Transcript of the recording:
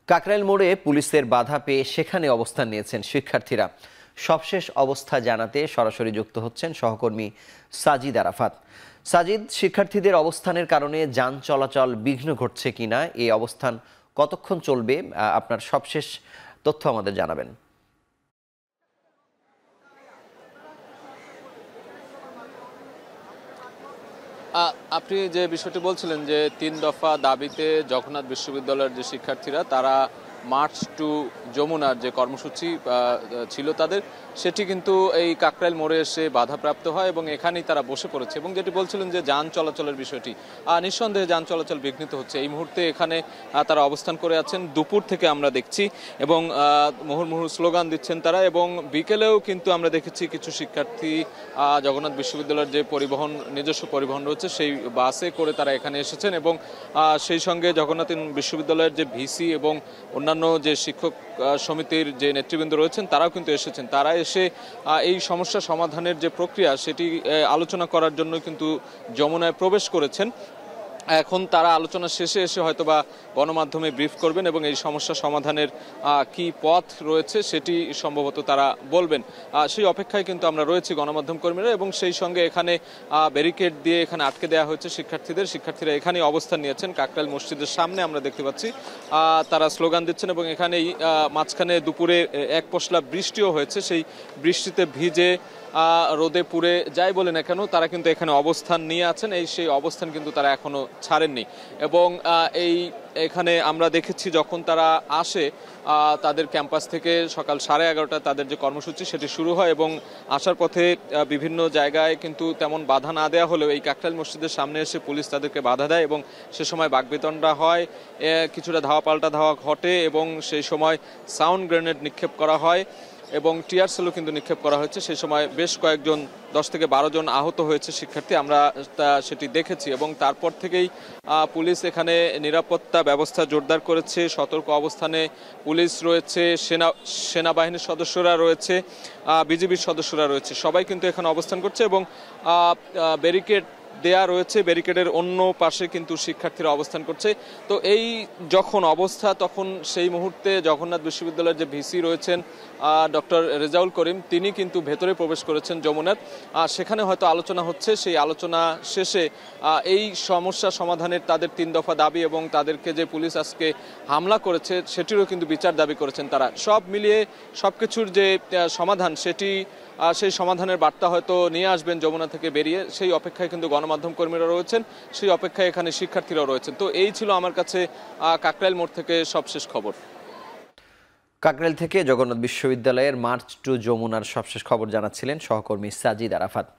কাকরাইল মোড়ে পুলিশের বাধা পেয়ে সেখানে অবস্থান নিয়েছেন শিক্ষার্থীরা। সবশেষ অবস্থা জানাতে সরাসরি যুক্ত হচ্ছেন সহকর্মী সাজিদ আরাফাত। সাজিদ, শিক্ষার্থীদের অবস্থানের কারণে যান চলাচল বিঘ্ন ঘটছে কিনা, এই অবস্থান কতক্ষণ চলবে, আপনার সবশেষ তথ্য আমাদের জানাবেন। আপনি যে বিষয়টি বলছিলেন যে ৩ দফা দাবিতে জগন্নাথ বিশ্ববিদ্যালয়ের যে শিক্ষার্থীরা তারা মার্চ টু যমুনার যে কর্মসূচি ছিল তাদের, সেটি কিন্তু এই কাকরাইল মোড়ে এসে বাধাপ্রাপ্ত হয় এবং এখানেই তারা বসে পড়েছে। এবং যেটি বলছিলেন যে যান চলাচলের বিষয়টি, নিঃসন্দেহে যান চলাচল বিঘ্নিত হচ্ছে। এই মুহূর্তে এখানে তারা অবস্থান করে আছেন, দুপুর থেকে আমরা দেখছি, এবং মুহুর্মুহু স্লোগান দিচ্ছেন তারা। এবং বিকেলেও কিন্তু আমরা দেখেছি কিছু শিক্ষার্থী জগন্নাথ বিশ্ববিদ্যালয়ের যে পরিবহন, নিজস্ব পরিবহন রয়েছে সেই বাসে করে তারা এখানে এসেছেন। এবং সেই সঙ্গে জগন্নাথ বিশ্ববিদ্যালয়ের যে ভিসি এবং অন্যান্য যে শিক্ষক সমিতির যে নেতৃবৃন্দ রয়েছেন তারাও কিন্তু এসেছেন। তারা এসে এই সমস্যা সমাধানের যে প্রক্রিয়া সেটি আলোচনা করার জন্য কিন্তু যমুনায় প্রবেশ করেছেন। এখন তারা আলোচনা শেষে এসে হয়তোবা গণমাধ্যমে ব্রিফ করবেন এবং এই সমস্যা সমাধানের কি পথ রয়েছে সেটি সম্ভবত তারা বলবেন। সেই অপেক্ষায় কিন্তু আমরা রয়েছি গণমাধ্যম কর্মীরা, এবং সেই সঙ্গে এখানে ব্যারিকেড দিয়ে এখানে আটকে দেওয়া হয়েছে শিক্ষার্থীরা এখানে অবস্থান নিয়েছেন। কাকরাইল মসজিদের সামনে আমরা দেখতে পাচ্ছি তারা স্লোগান দিচ্ছেন, এবং এখানেই মাঝখানে দুপুরে এক পশলা বৃষ্টিও হয়েছে। সেই বৃষ্টিতে ভিজে রোদে পুড়ে যাই বলে না কেন তারা কিন্তু এখানে অবস্থান নিয়ে আছেন। সেই অবস্থান কিন্তু তারা এখনো ছাড়েননি। এবং এখানে আমরা দেখেছি যখন তারা আসে তাদের ক্যাম্পাস থেকে সকাল 11:30 তাদের যে কর্মসূচি সেটি শুরু হয়, এবং আসার পথে বিভিন্ন জায়গায় কিন্তু তেমন বাধা না দেওয়া হলেও এই কাকরাইল মসজিদের সামনে এসে পুলিশ তাদেরকে বাধা দেয় এবং সে সময় বাকবিতণ্ডা হয়, কিছুটা ধাওয়া পাল্টা ধাওয়া ঘটে, এবং সেই সময় সাউন্ড গ্রেনেড নিক্ষেপ করা হয় এবং টিয়ার সেলও কিন্তু নিক্ষেপ করা হয়েছে। সেই সময় বেশ কয়েকজন 10 থেকে 12 জন আহত হয়েছে শিক্ষার্থী, আমরা সেটি দেখেছি। এবং তারপর থেকেই পুলিশ এখানে নিরাপত্তা ব্যবস্থা জোরদার করেছে, সতর্ক অবস্থানে পুলিশ রয়েছে, সেনাবাহিনীর সদস্যরা রয়েছে, বিজিবির সদস্যরা রয়েছে, সবাই কিন্তু এখানে অবস্থান করছে। এবং ব্যারিকেড দেয়া রয়েছে, ব্যারিকেডের অন্য পাশে কিন্তু শিক্ষার্থীরা অবস্থান করছে। তো এই যখন অবস্থা, তখন সেই মুহূর্তে জগন্নাথ বিশ্ববিদ্যালয়ের যে ভিসি রয়েছেন ডক্টর রেজাউল করিম, তিনি কিন্তু ভেতরে প্রবেশ করেছেন যমুনার। সেখানে হয়তো আলোচনা হচ্ছে, সেই আলোচনা শেষে এই সমস্যা সমাধানের তাদের 3 দফা দাবি এবং তাদেরকে যে পুলিশ আজকে হামলা করেছে সেটিরও কিন্তু বিচার দাবি করেছেন তারা। সব মিলিয়ে সবকিছুর যে সমাধান সেই সমাধানের বার্তা হয়তো নিয়ে আসবেন যমুনা থেকে বেরিয়ে, সেই অপেক্ষায় কিন্তু গণমাধ্যম কর্মীরা রয়েছেন, সেই অপেক্ষায় এখানে শিক্ষার্থীরাও রয়েছেন। তো এই ছিল আমার কাছে কাকরাইল মোড় থেকে সবশেষ খবর। কাকরাইল থেকে জগন্নাথ বিশ্ববিদ্যালয়ের মার্চ টু যমুনার সবশেষ খবর জানাচ্ছিলেন সহকর্মী সাজিদ আরাফাত।